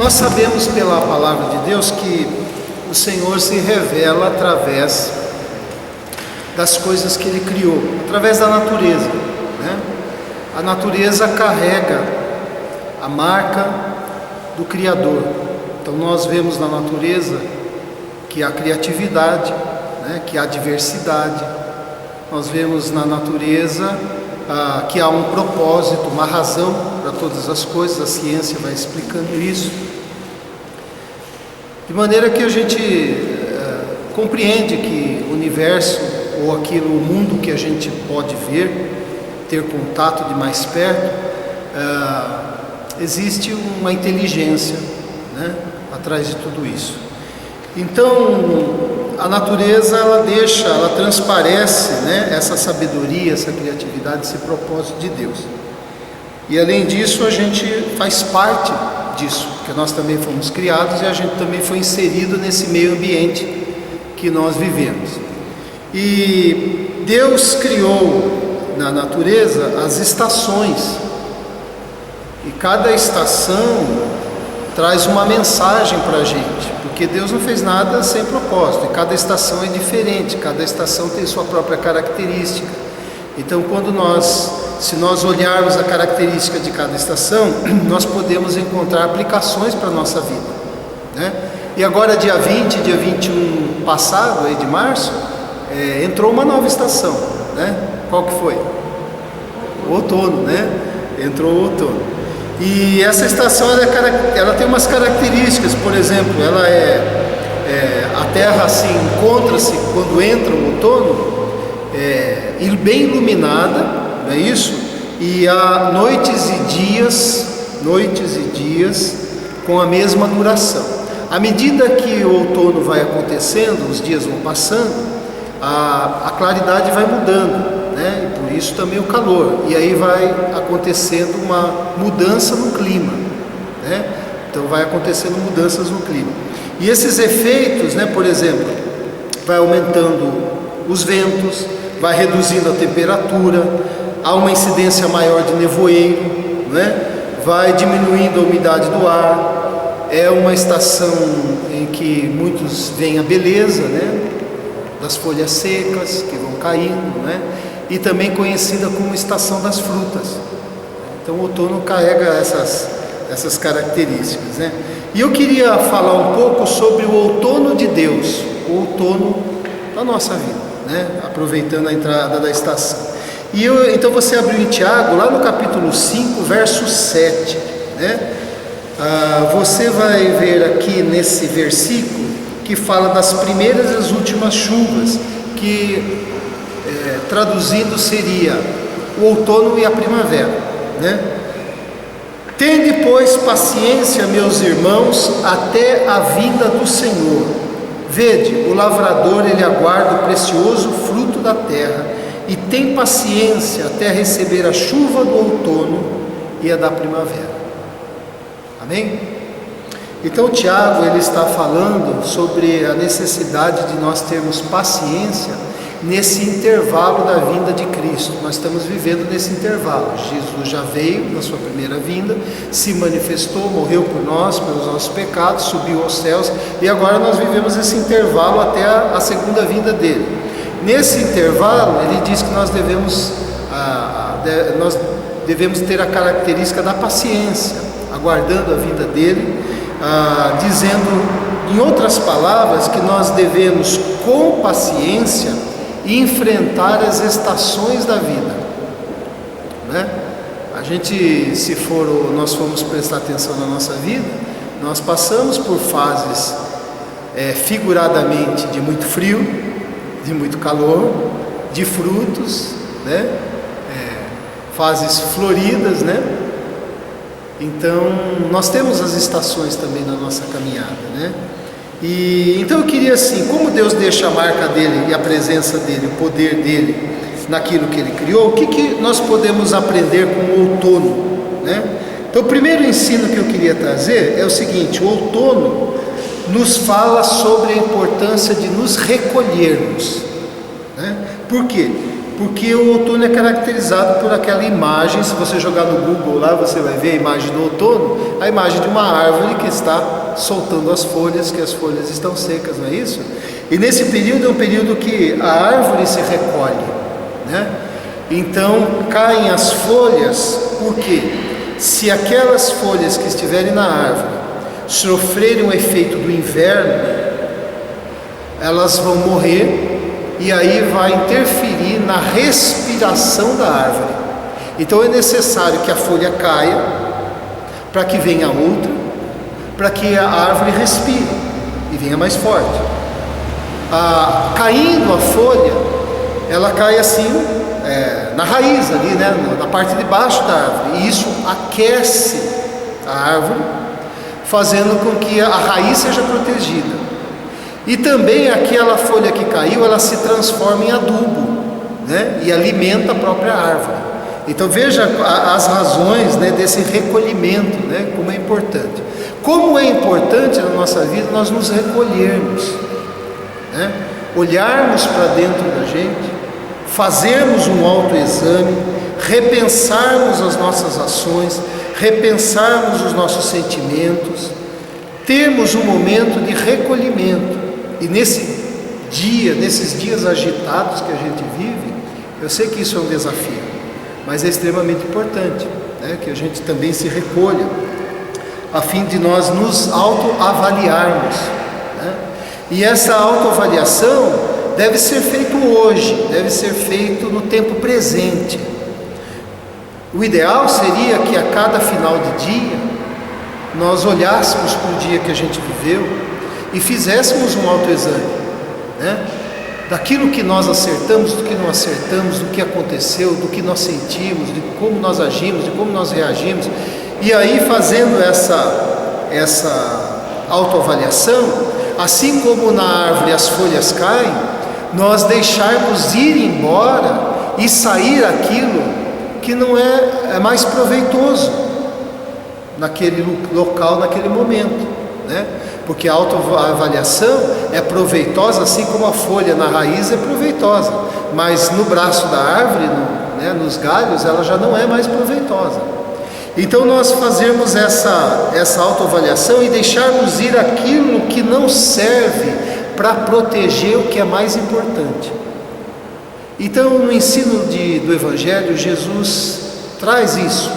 Nós sabemos pela palavra de Deus que o Senhor se revela através das coisas que Ele criou, através da natureza, né? A natureza carrega a marca do Criador. Então nós vemos na natureza que há criatividade, né? Que há diversidade. Nós vemos na natureza que há um propósito, uma razão para todas as coisas. A ciência vai explicando isso, de maneira que a gente compreende que o universo, ou aquilo, o mundo que a gente pode ver, ter contato de mais perto, existe uma inteligência, né, atrás de tudo isso. Então a natureza, ela transparece, né, essa sabedoria, essa criatividade, esse propósito de Deus. E além disso, a gente faz parte disso, porque nós também fomos criados e a gente também foi inserido nesse meio ambiente que nós vivemos. E Deus criou na natureza as estações, e cada estação traz uma mensagem para a gente, porque Deus não fez nada sem propósito, e cada estação é diferente, cada estação tem sua própria característica. Então, se nós olharmos a característica de cada estação, nós podemos encontrar aplicações para a nossa vida, né? E agora, dia 20, dia 21 passado, aí de março, entrou uma nova estação, né? Qual que foi? O outono, né? Entrou o outono. E essa estação, ela tem umas características. Por exemplo, a Terra se encontra-se, quando entra o outono, bem iluminada, não é isso? E há noites e dias com a mesma duração. À medida que o outono vai acontecendo, os dias vão passando, a claridade vai mudando, né? E por isso também o calor. E aí vai acontecendo uma mudança no clima, né? Então vai acontecendo mudanças no clima. E esses efeitos, né, por exemplo, vai aumentando os ventos, vai reduzindo a temperatura, há uma incidência maior de nevoeiro, né? Vai diminuindo a umidade do ar. É uma estação em que muitos veem a beleza, né, das folhas secas que vão caindo, né? E também conhecida como estação das frutas. Então o outono carrega essas características, né? E eu queria falar um pouco sobre o outono de Deus, o outono da nossa vida, né? Aproveitando a entrada da estação. Então você abriu em Tiago, lá no capítulo 5, verso 7, né? Você vai ver aqui nesse versículo que fala das primeiras e as últimas chuvas, que traduzindo seria o outono e a primavera, né? Tende, pois, paciência, meus irmãos, até a vinda do Senhor. Vede, o lavrador, ele aguarda o precioso fruto da terra e tem paciência até receber a chuva do outono e a da primavera. Amém? Então Tiago, ele está falando sobre a necessidade de nós termos paciência nesse intervalo da vinda de Cristo. Nós estamos vivendo nesse intervalo. Jesus já veio na sua primeira vinda, se manifestou, morreu por nós, pelos nossos pecados, subiu aos céus, e agora nós vivemos esse intervalo até a segunda vinda dele. Nesse intervalo, ele diz que nós devemos ter a característica da paciência, aguardando a vinda dele, dizendo, em outras palavras, que nós devemos, com paciência, enfrentar as estações da vida, né? Nós formos prestar atenção na nossa vida, nós passamos por fases, figuradamente, de muito frio, de muito calor, de frutos, né? Fases floridas, né? Então, nós temos as estações também na nossa caminhada, né? Então eu queria assim, como Deus deixa a marca dele e a presença dele, o poder dele naquilo que ele criou, o que nós podemos aprender com o outono, né? Então o primeiro ensino que eu queria trazer é o seguinte: o outono nos fala sobre a importância de nos recolhermos, né? Por quê? Porque o outono é caracterizado por aquela imagem. Se você jogar no Google lá, você vai ver a imagem do outono, a imagem de uma árvore que está soltando as folhas, que as folhas estão secas, não é isso? E nesse período é um período que a árvore se recolhe, né? Então caem as folhas, porque se aquelas folhas que estiverem na árvore sofrerem o efeito do inverno, elas vão morrer, e aí vai interferir na respiração da árvore. Então é necessário que a folha caia para que venha outra, para que a árvore respire e venha mais forte. Caindo a folha, ela cai assim na raiz ali, né, na parte de baixo da árvore, e isso aquece a árvore, fazendo com que a raiz seja protegida. E também aquela folha que caiu, ela se transforma em adubo, né, e alimenta a própria árvore. Então veja as razões, né, desse recolhimento, né, como é importante. Como é importante na nossa vida nós nos recolhermos, né, olharmos para dentro da gente, fazermos um autoexame, repensarmos as nossas ações, repensarmos os nossos sentimentos, termos um momento de recolhimento. E nesses dias agitados que a gente vive, eu sei que isso é um desafio, mas é extremamente importante, né, que a gente também se recolha, a fim de nós nos autoavaliarmos, né? E essa autoavaliação deve ser feita hoje, deve ser feito no tempo presente. O ideal seria que a cada final de dia nós olhássemos para o dia que a gente viveu e fizéssemos um autoexame, né, daquilo que nós acertamos, do que não acertamos, do que aconteceu, do que nós sentimos, de como nós agimos, de como nós reagimos. E aí, fazendo essa autoavaliação, assim como na árvore as folhas caem, nós deixarmos ir embora e sair aquilo que não é mais proveitoso naquele local, naquele momento, né? Porque a autoavaliação é proveitosa, assim como a folha na raiz é proveitosa, mas no braço da árvore, né, nos galhos, ela já não é mais proveitosa. Então nós fazermos essa autoavaliação e deixarmos ir aquilo que não serve para proteger o que é mais importante. Então, no ensino do Evangelho, Jesus traz isso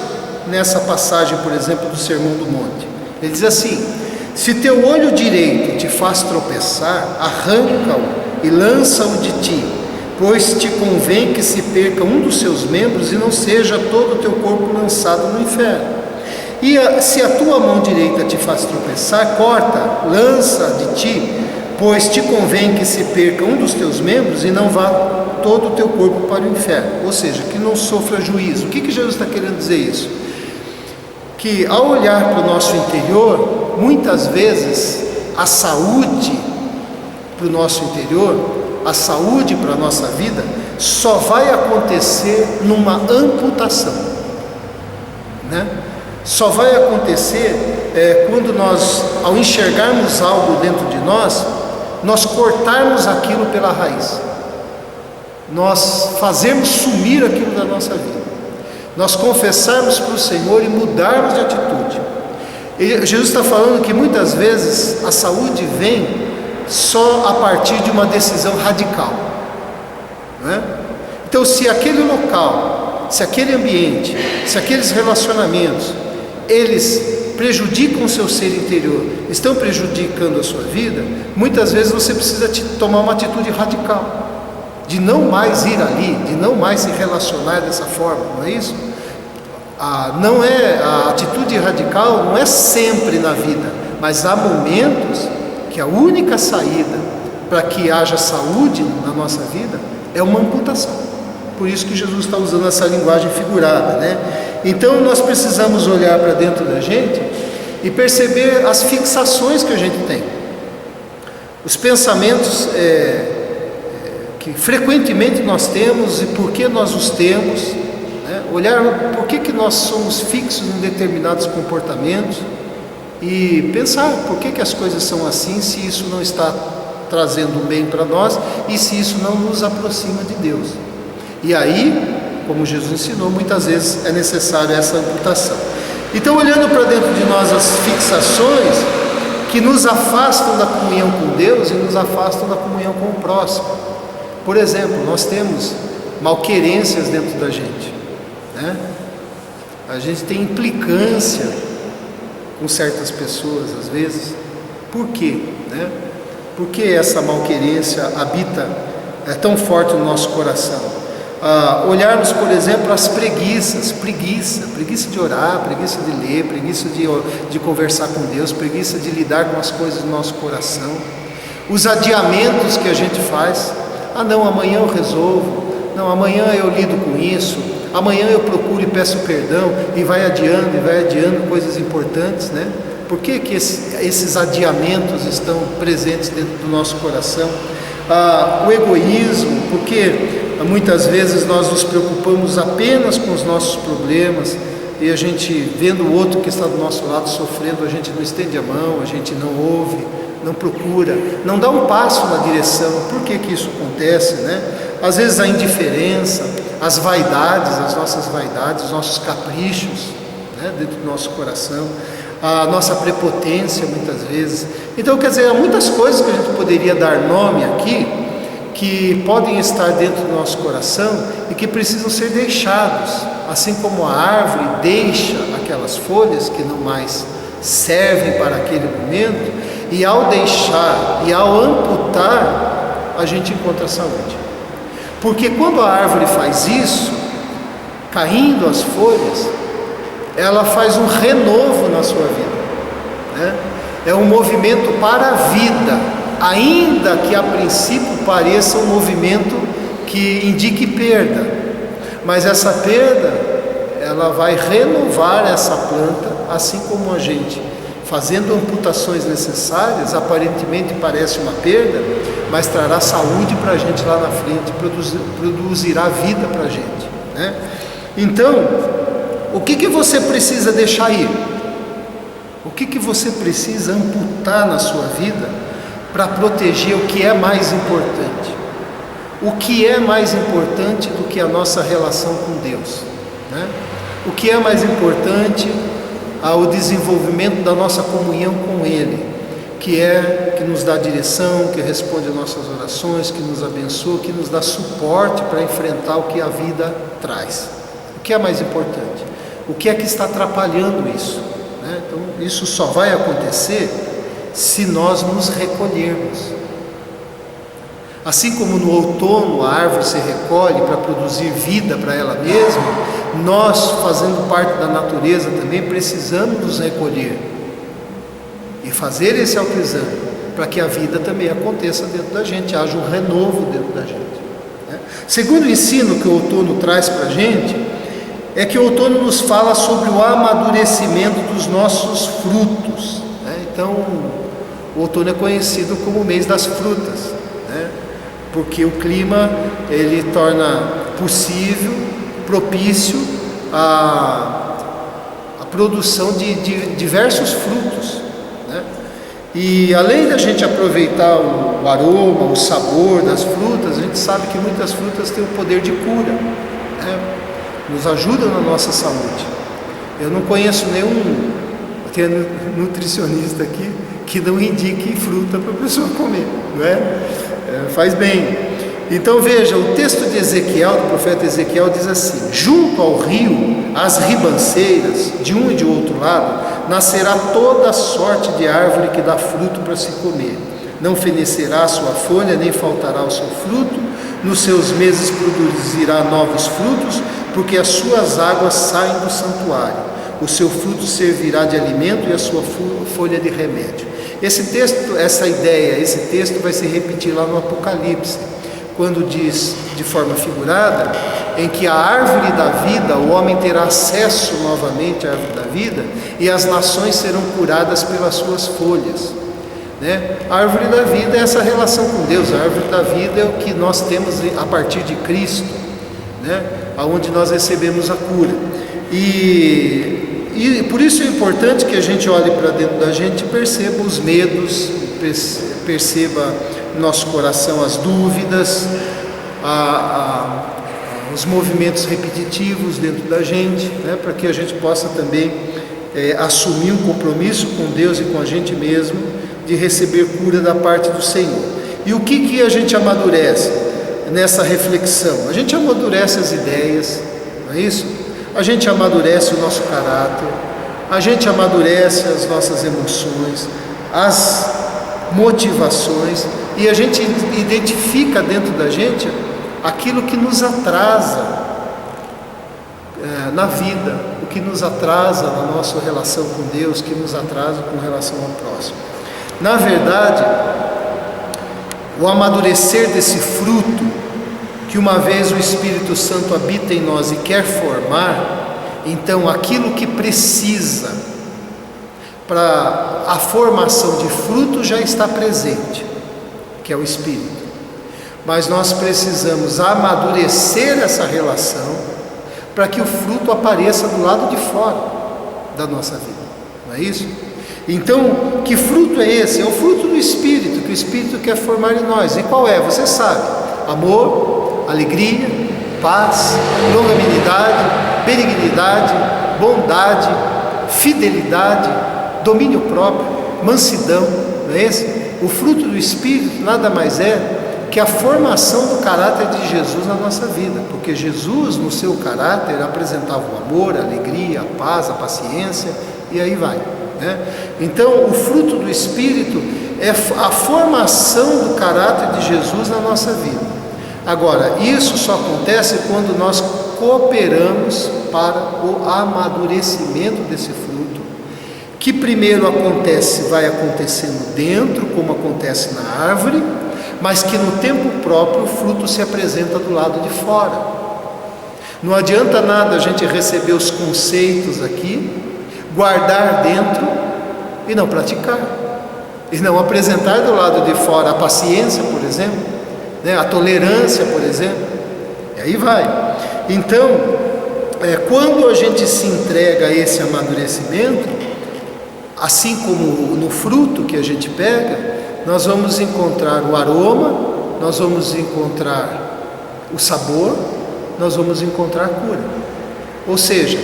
nessa passagem, por exemplo, do Sermão do Monte. Ele diz assim: se teu olho direito te faz tropeçar, arranca-o e lança-o de ti, pois te convém que se perca um dos seus membros e não seja todo o teu corpo lançado no inferno. E se a tua mão direita te faz tropeçar, corta, lança de ti, pois te convém que se perca um dos teus membros e não vá todo o teu corpo para o inferno. Ou seja, que não sofra juízo. O que Jesus está querendo dizer isso? Que ao olhar para o nosso interior, muitas vezes a saúde para o nosso interior, a saúde para a nossa vida, só vai acontecer numa amputação, né? Só vai acontecer quando nós, ao enxergarmos algo dentro de nós cortarmos aquilo pela raiz, nós fazermos sumir aquilo da nossa vida, nós confessarmos para o Senhor e mudarmos de atitude. Jesus está falando que muitas vezes a saúde vem só a partir de uma decisão radical, né? Então, se aquele local, se aquele ambiente, se aqueles relacionamentos, eles prejudicam o seu ser interior, estão prejudicando a sua vida, muitas vezes você precisa tomar uma atitude radical, de não mais ir ali, de não mais se relacionar dessa forma, não é isso? A atitude radical não é sempre na vida, mas há momentos que a única saída para que haja saúde na nossa vida é uma amputação. Por isso que Jesus está usando essa linguagem figurada, né? Então nós precisamos olhar para dentro da gente e perceber as fixações que a gente tem, os pensamentos que frequentemente nós temos e por que nós os temos, né? Olhar por que nós somos fixos em determinados comportamentos e pensar por que as coisas são assim, se isso não está trazendo um bem para nós e se isso não nos aproxima de Deus. E aí, como Jesus ensinou, muitas vezes é necessária essa amputação. Então, olhando para dentro de nós as fixações que nos afastam da comunhão com Deus e nos afastam da comunhão com o próximo. Por exemplo, nós temos malquerências dentro da gente, né? A gente tem implicância com certas pessoas, às vezes. Por quê, né? Por que essa malquerência habita tão forte no nosso coração? Olharmos, por exemplo, as preguiça de orar, preguiça de ler, preguiça de conversar com Deus, preguiça de lidar com as coisas do nosso coração, os adiamentos que a gente faz. Não, amanhã eu resolvo, não, amanhã eu lido com isso, amanhã eu procuro e peço perdão, e vai adiando coisas importantes, né? Por que esses adiamentos estão presentes dentro do nosso coração? O egoísmo, porque muitas vezes nós nos preocupamos apenas com os nossos problemas, e a gente, vendo o outro que está do nosso lado sofrendo, a gente não estende a mão, a gente não ouve, não procura, não dá um passo na direção. Por que isso acontece, né? Às vezes a indiferença, as vaidades, as nossas vaidades, os nossos caprichos, né, dentro do nosso coração, a nossa prepotência muitas vezes. Então, quer dizer, há muitas coisas que a gente poderia dar nome aqui, que podem estar dentro do nosso coração e que precisam ser deixados, assim como a árvore deixa aquelas folhas que não mais servem para aquele momento, e ao deixar e ao amputar, a gente encontra saúde. Porque quando a árvore faz isso, caindo as folhas, ela faz um renovo na sua vida, né? É um movimento para a vida, ainda que a princípio pareça um movimento que indique perda, mas essa perda, ela vai renovar essa planta, assim como a gente, fazendo amputações necessárias, aparentemente parece uma perda, mas trará saúde para a gente lá na frente, produzirá vida para a gente, né? Então, o que você precisa deixar ir? O que você precisa amputar na sua vida para proteger o que é mais importante? O que é mais importante do que a nossa relação com Deus, né? O que é mais importante ao desenvolvimento da nossa comunhão com Ele, que nos dá direção, que responde às nossas orações, que nos abençoa, que nos dá suporte para enfrentar o que a vida traz. O que é mais importante? O que é que está atrapalhando isso, né? Então, isso só vai acontecer se nós nos recolhermos. Assim como no outono a árvore se recolhe para produzir vida para ela mesma, nós, fazendo parte da natureza também, precisamos nos recolher e fazer esse autoexame para que a vida também aconteça dentro da gente, haja um renovo dentro da gente, né? Segundo ensino que o outono traz para a gente, é que o outono nos fala sobre o amadurecimento dos nossos frutos, né? Então, o outono é conhecido como o mês das frutas, né? Porque o clima, ele torna possível, propício a produção de diversos frutos, né? E além da gente aproveitar o aroma, o sabor das frutas, a gente sabe que muitas frutas têm o poder de cura, né? Nos ajudam na nossa saúde. Eu não conheço nenhum nutricionista aqui que não indique fruta para a pessoa comer, não é? Faz bem. Então veja, o texto de Ezequiel, do profeta Ezequiel, diz assim: junto ao rio, às ribanceiras, de um e de outro lado, nascerá toda sorte de árvore que dá fruto para se comer. Não fenecerá a sua folha, nem faltará o seu fruto. Nos seus meses produzirá novos frutos, porque as suas águas saem do santuário. O seu fruto servirá de alimento e a sua folha de remédio. Esse texto, essa ideia, esse texto vai se repetir lá no Apocalipse, quando diz, de forma figurada, em que a árvore da vida, o homem terá acesso novamente à árvore da vida, e as nações serão curadas pelas suas folhas, né? A árvore da vida é essa relação com Deus. A árvore da vida é o que nós temos a partir de Cristo, né? Aonde nós recebemos a cura. E por isso é importante que a gente olhe para dentro da gente e perceba os medos, perceba no nosso coração as dúvidas, os movimentos repetitivos dentro da gente, né, para que a gente possa também assumir um compromisso com Deus e com a gente mesmo de receber cura da parte do Senhor. E o que a gente amadurece nessa reflexão? A gente amadurece as ideias, não é isso? A gente amadurece o nosso caráter, a gente amadurece as nossas emoções, as motivações, e a gente identifica dentro da gente aquilo que nos atrasa na vida, o que nos atrasa na nossa relação com Deus, que nos atrasa com relação ao próximo. Na verdade, o amadurecer desse fruto, que uma vez o Espírito Santo habita em nós e quer formar, então aquilo que precisa para a formação de fruto já está presente, que é o Espírito. Mas nós precisamos amadurecer essa relação para que o fruto apareça do lado de fora da nossa vida, não é isso? Então, que fruto é esse? É o fruto do Espírito, que o Espírito quer formar em nós. E qual é? Você sabe: amor, alegria, paz, longanimidade, benignidade, bondade, fidelidade, domínio próprio, mansidão, não é esse? O fruto do Espírito nada mais é que a formação do caráter de Jesus na nossa vida, porque Jesus, no seu caráter, apresentava o amor, a alegria, a paz, a paciência, e aí vai, né? Então, o fruto do Espírito é a formação do caráter de Jesus na nossa vida. Agora, isso só acontece quando nós cooperamos para o amadurecimento desse fruto, que primeiro vai acontecendo dentro, como acontece na árvore, mas que no tempo próprio o fruto se apresenta do lado de fora. Não adianta nada a gente receber os conceitos aqui, guardar dentro e não praticar, e não apresentar do lado de fora a paciência, por exemplo, né? A tolerância, por exemplo, e aí vai. Então, quando a gente se entrega a esse amadurecimento, assim como no fruto que a gente pega, nós vamos encontrar o aroma, nós vamos encontrar o sabor, nós vamos encontrar a cura. Ou seja,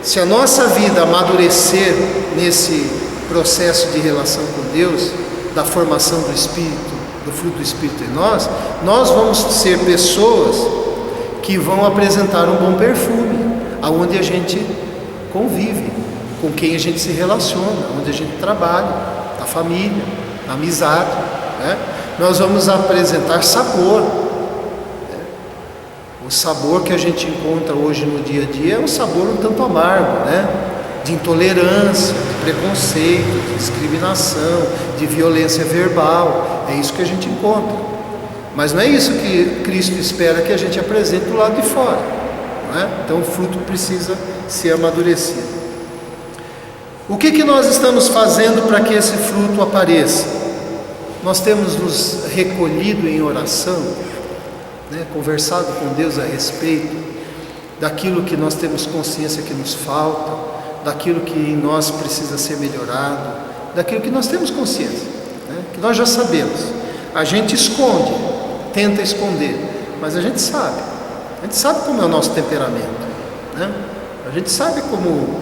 se a nossa vida amadurecer nesse processo de relação com Deus, da formação do Espírito, do fruto do Espírito em nós, nós vamos ser pessoas que vão apresentar um bom perfume, aonde a gente convive, com quem a gente se relaciona, onde a gente trabalha, na família, na amizade, né? Nós vamos apresentar sabor, né? O sabor que a gente encontra hoje no dia a dia é um sabor um tanto amargo, né? De intolerância, de preconceito, de discriminação, de violência verbal. É isso que a gente encontra. Mas não é isso que Cristo espera que a gente apresente do lado de fora, não é? Então o fruto precisa ser amadurecido. O que nós estamos fazendo para que esse fruto apareça? Nós temos nos recolhido em oração, né? Conversado com Deus a respeito daquilo que nós temos consciência que nos falta, daquilo que em nós precisa ser melhorado, daquilo que nós temos consciência, né? Que nós já sabemos. A gente esconde, tenta esconder, mas a gente sabe como é o nosso temperamento, né? A gente sabe como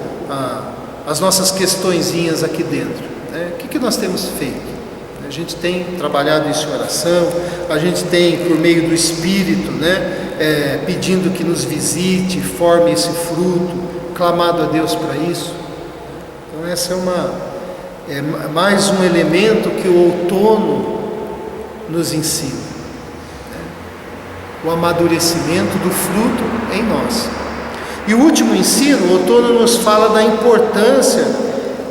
as nossas questõezinhas aqui dentro, né? O que nós temos feito? A gente tem trabalhado isso em oração, a gente tem, por meio do Espírito, né, pedindo que nos visite, forme esse fruto, clamado a Deus para isso. Então essa é mais um elemento que o outono nos ensina, né? O amadurecimento do fruto em nós. E o último ensino, o outono nos fala da importância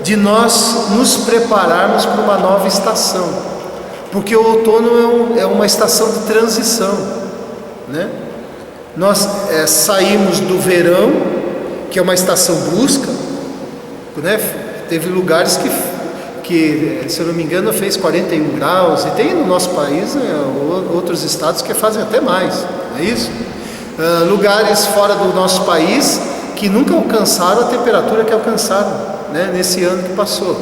de nós nos prepararmos para uma nova estação, porque o outono é uma estação de transição, né? Nós saímos do verão, que é uma estação brusca, né? Teve lugares que, se eu não me engano, fez 41 graus, e tem no nosso país, né, outros estados que fazem até mais, não é isso? Lugares fora do nosso país que nunca alcançaram a temperatura que alcançaram, né, nesse ano que passou.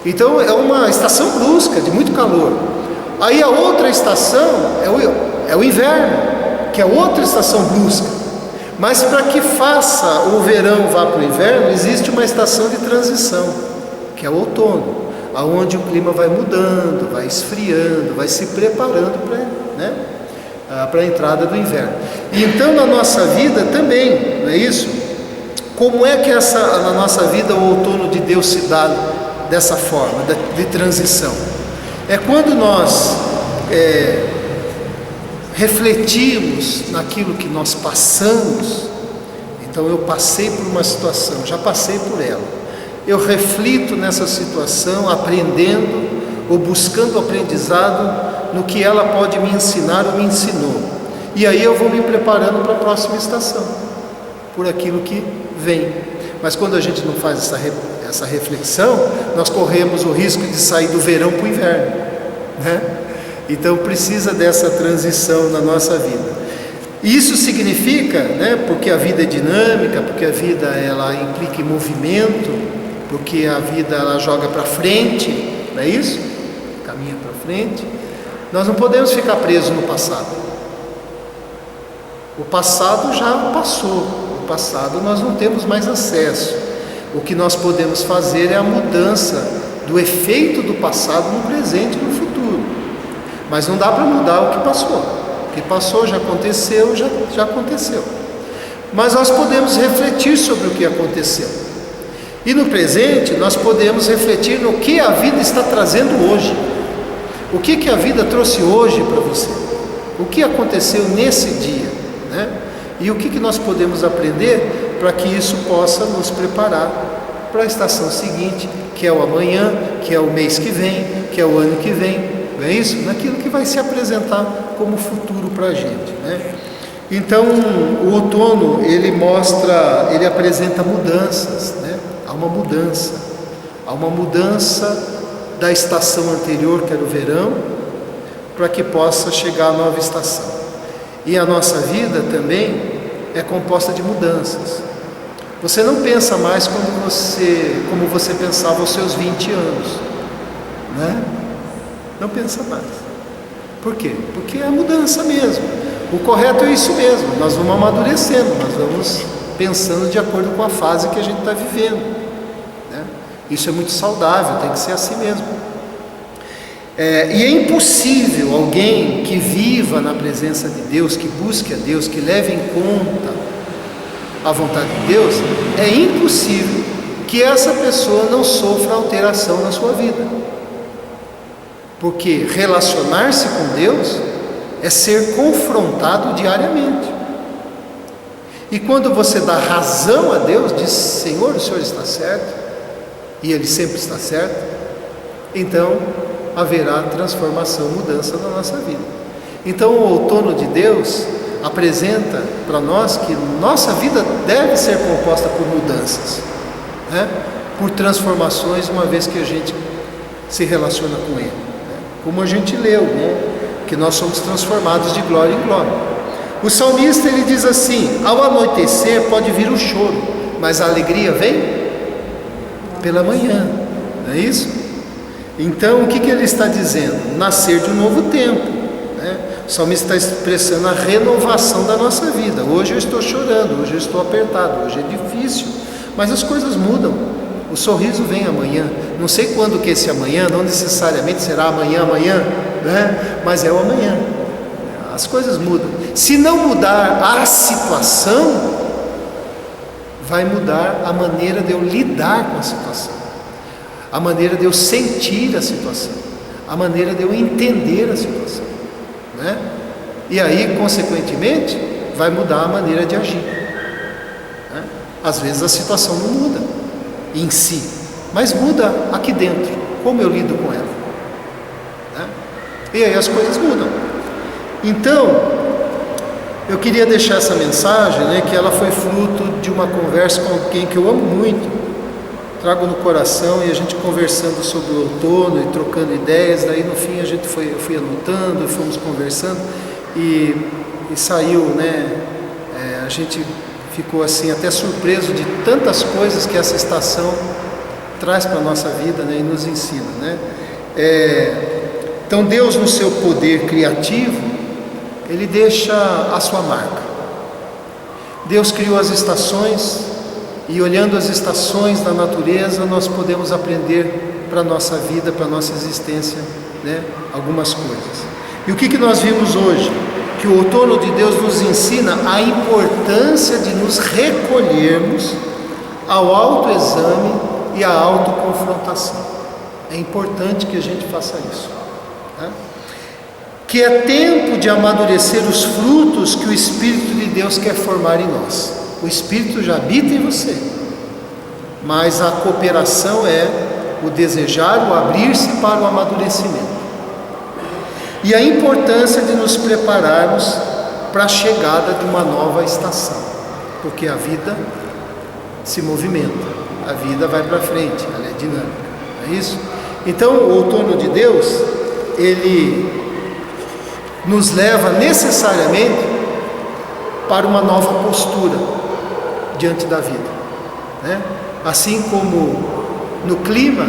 Então é uma estação brusca, de muito calor. Aí a outra estação é o inverno, que é outra estação brusca, Mas para que faça o verão vá para o inverno, existe uma estação de transição, que é o outono, aonde o clima vai mudando, vai esfriando, vai se preparando para a entrada do inverno. E então na nossa vida também, não é isso? Como é que na nossa vida o outono de Deus se dá dessa forma, de transição? É quando nós refletimos naquilo que nós passamos. Então eu passei por uma situação, já passei por ela, eu reflito nessa situação, aprendendo ou buscando aprendizado no que ela pode me ensinar ou me ensinou, e aí eu vou me preparando para a próxima estação, por aquilo que vem. Mas quando a gente não faz essa reflexão, nós corremos o risco de sair do verão para o inverno, né? Então precisa dessa transição na nossa vida. Isso significa, porque a vida é dinâmica, porque a vida ela implica em movimento, porque a vida ela joga para frente, não é isso? Caminha para frente. Nós não podemos ficar presos no passado. O passado já passou, o passado nós não temos mais acesso. O que nós podemos fazer é a mudança do efeito do passado no presente e no futuro. Mas não dá para mudar o que passou. O que passou já aconteceu, já aconteceu. Mas nós podemos refletir sobre o que aconteceu. E no presente nós podemos refletir no que a vida está trazendo hoje. O que a vida trouxe hoje para você? O que aconteceu nesse dia, né? E o que nós podemos aprender para que isso possa nos preparar para a estação seguinte, que é o amanhã, que é o mês que vem, que é o ano que vem. Não é isso? Naquilo que vai se apresentar como futuro para a gente, né? Então, o outono, ele apresenta mudanças, né? Há uma mudança da estação anterior, que era o verão, para que possa chegar a nova estação. E a nossa vida também é composta de mudanças. Você não pensa mais como você pensava aos seus 20 anos, né? Não pensa mais. Por quê? Porque é a mudança mesmo. O correto é isso mesmo. Nós vamos amadurecendo, nós vamos pensando de acordo com a fase que a gente está vivendo, né? Isso é muito saudável, tem que ser assim mesmo. E é impossível alguém que viva na presença de Deus, que busque a Deus, que leve em conta a vontade de Deus, é impossível que essa pessoa não sofra alteração na sua vida. Porque relacionar-se com Deus é ser confrontado diariamente. E quando você dá razão a Deus, diz: Senhor, o Senhor está certo, e Ele sempre está certo, então haverá transformação, mudança na nossa vida. Então o outono de Deus apresenta para nós que nossa vida deve ser composta por mudanças, né? Por transformações, uma vez que a gente se relaciona com Ele, né? Como a gente leu, né? Que nós somos transformados de glória em glória. O salmista ele diz assim: ao anoitecer pode vir o choro, mas a alegria vem pela manhã, não é isso? Então o que ele está dizendo? Nascer de um novo tempo, né? O salmista está expressando a renovação da nossa vida. Hoje eu estou chorando, hoje eu estou apertado, hoje é difícil, mas as coisas mudam. O sorriso vem amanhã. Não sei quando que é esse amanhã, não necessariamente será amanhã, né? Mas é o amanhã. As coisas mudam. Se não mudar a situação, vai mudar a maneira de eu lidar com a situação, a maneira de eu sentir a situação, a maneira de eu entender a situação, né? E aí, consequentemente, vai mudar a maneira de agir, né? Às vezes a situação não muda em si, mas muda aqui dentro, como eu lido com ela, né? E aí as coisas mudam. Então, eu queria deixar essa mensagem, né, que ela foi fruto de uma conversa com alguém que eu amo muito, trago no coração, e a gente conversando sobre o outono e trocando ideias. Daí no fim eu fui anotando, fomos conversando e saiu, né? A gente ficou assim até surpreso de tantas coisas que essa estação traz para a nossa vida, né, e nos ensina, né? Então Deus, no seu poder criativo, Ele deixa a sua marca. Deus criou as estações e, olhando as estações da natureza, nós podemos aprender para a nossa vida, para a nossa existência, né, algumas coisas. E o que nós vimos hoje? Que o outono de Deus nos ensina a importância de nos recolhermos ao autoexame e à autoconfrontação. É importante que a gente faça isso, né? Que é tempo de amadurecer os frutos que o Espírito de Deus quer formar em nós. O Espírito já habita em você, mas a cooperação é o desejar, o abrir-se para o amadurecimento. E a importância de nos prepararmos para a chegada de uma nova estação, porque a vida se movimenta, a vida vai para frente, ela é dinâmica, não é isso? Então o outono de Deus, ele nos leva necessariamente para uma nova postura diante da vida, né? Assim como no clima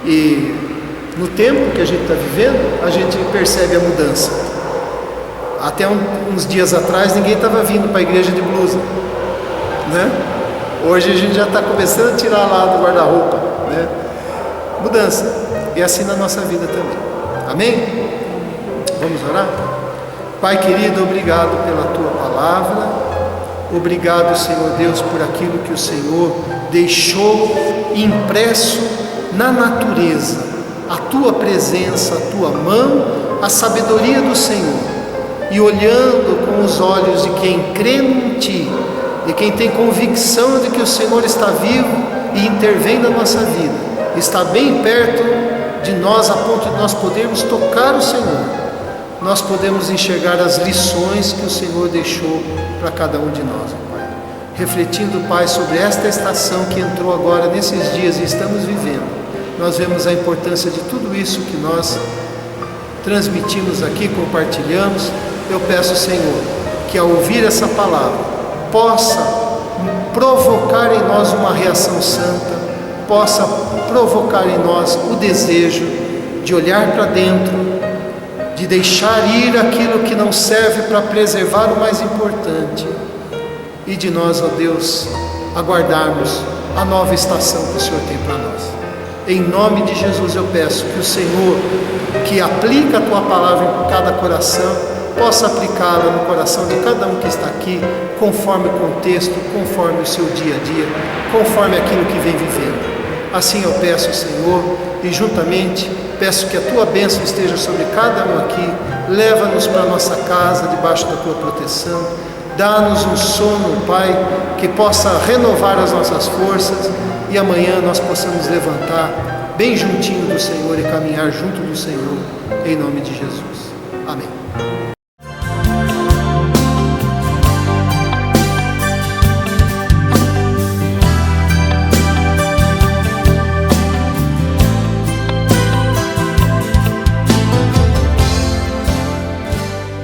e no tempo que a gente está vivendo, a gente percebe a mudança. Até uns dias atrás ninguém estava vindo para a igreja de blusa, né? Hoje a gente já está começando a tirar lá do guarda-roupa, né? Mudança. E assim na nossa vida também. Amém? Vamos orar? Pai querido, obrigado pela Tua palavra. Obrigado, Senhor Deus, por aquilo que o Senhor deixou impresso na natureza. A Tua presença, a Tua mão, a sabedoria do Senhor. E olhando com os olhos de quem crê em Ti, de quem tem convicção de que o Senhor está vivo e intervém na nossa vida, está bem perto de nós, a ponto de nós podermos tocar o Senhor, nós podemos enxergar as lições que o Senhor deixou para cada um de nós, Pai. Refletindo, Pai, sobre esta estação que entrou agora nesses dias e estamos vivendo, nós vemos a importância de tudo isso que nós transmitimos aqui, compartilhamos. Eu peço, Senhor, que ao ouvir essa palavra possa provocar em nós uma reação santa, possa provocar em nós o desejo de olhar para dentro, de deixar ir aquilo que não serve para preservar o mais importante, e de nós, ó Deus, aguardarmos a nova estação que o Senhor tem para nós. Em nome de Jesus eu peço que o Senhor, que aplica a Tua palavra em cada coração, possa aplicá-la no coração de cada um que está aqui, conforme o contexto, conforme o seu dia a dia, conforme aquilo que vem vivendo. Assim eu peço, Senhor, e juntamente peço que a Tua bênção esteja sobre cada um aqui. Leva-nos para a nossa casa, debaixo da Tua proteção. Dá-nos um sono, Pai, que possa renovar as nossas forças, e amanhã nós possamos levantar bem juntinho do Senhor e caminhar junto do Senhor, em nome de Jesus. Amém.